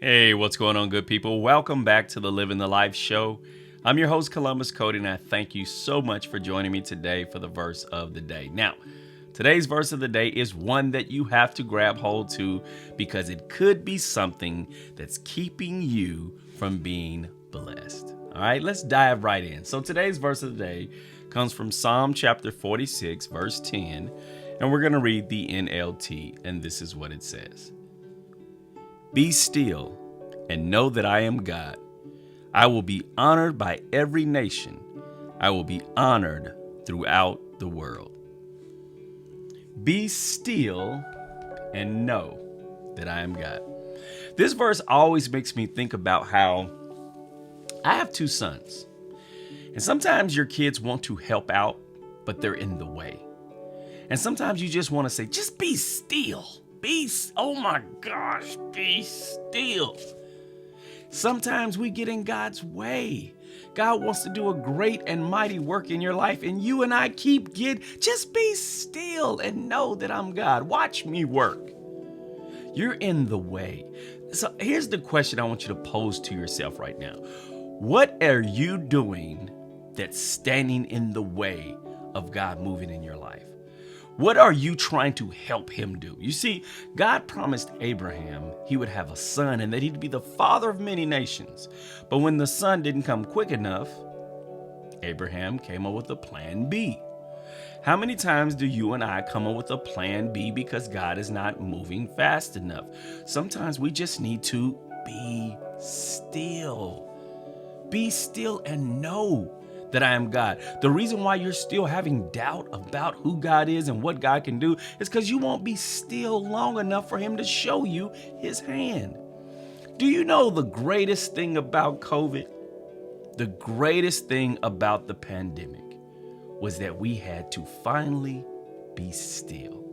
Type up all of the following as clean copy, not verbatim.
Hey, what's going on, good people? Welcome back to the Living the Life show. I'm your host, Columbus Cody, and I thank you so much for joining me today for the verse of the day. Now, today's verse of the day is one that you have to grab hold to because it could be something that's keeping you from being blessed. All right, let's dive right in. So, today's verse of the day comes from Psalm chapter 46, verse 10, and we're going to read the NLT, and this is what it says. Be still and know that I am God. I will be honored by every nation. I will be honored throughout the world. Be still and know that I am God. This verse always makes me think about how I have two sons. And sometimes your kids want to help out, but they're in the way. And sometimes you just want to say, just be still. Oh my gosh, be still. Sometimes we get in God's way. God wants to do a great and mighty work in your life, and you and I just be still and know that I'm God. Watch me work. You're in the way. So here's the question I want you to pose to yourself right now. What are you doing that's standing in the way of God moving in your life? What are you trying to help him do? You see, God promised Abraham he would have a son and that he'd be the father of many nations. But when the son didn't come quick enough, Abraham came up with a plan B. How many times do you and I come up with a plan B because God is not moving fast enough? Sometimes we just need to be still. Be still and know that I am God. The reason why you're still having doubt about who God is and what God can do is because you won't be still long enough for him to show you his hand. Do you know the greatest thing about COVID? The greatest thing about the pandemic was that we had to finally be still.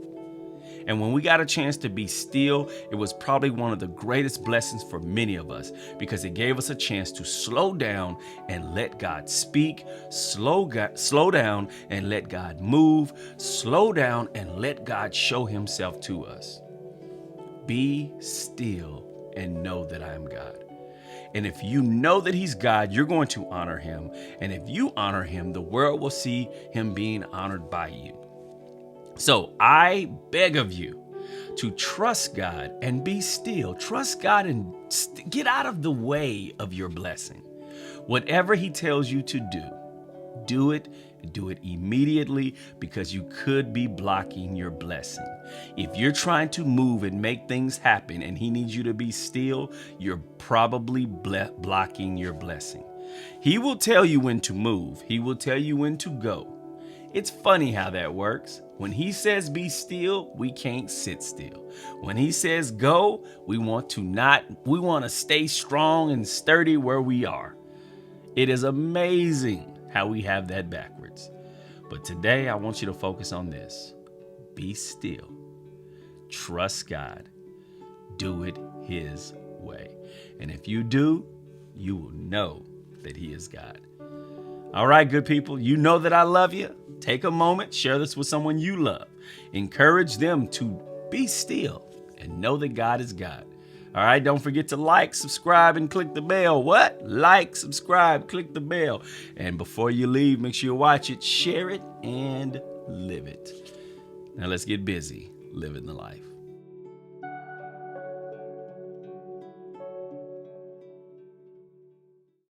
And when we got a chance to be still, it was probably one of the greatest blessings for many of us because it gave us a chance to slow down and let God speak, slow down and let God move, slow down and let God show himself to us. Be still and know that I am God. And if you know that he's God, you're going to honor him. And if you honor him, the world will see him being honored by you. So I beg of you to trust God and be still. Trust God and get out of the way of your blessing. Whatever he tells you to do it and do it immediately because you could be blocking your blessing. If you're trying to move and make things happen and he needs you to be still, you're probably blocking your blessing. He will tell you when to move. He will tell you when to go. It's funny how that works. When he says be still, we can't sit still. When he says go, we want to stay strong and sturdy where we are. It is amazing how we have that backwards. But today I want you to focus on this. Be still. Trust God. Do it his way. And if you do, you will know that he is God. All right, good people, you know that I love you. Take a moment, share this with someone you love. Encourage them to be still and know that God is God. All right, don't forget to like, subscribe, and click the bell. What? Like, subscribe, click the bell. And before you leave, make sure you watch it, share it, and live it. Now let's get busy living the life.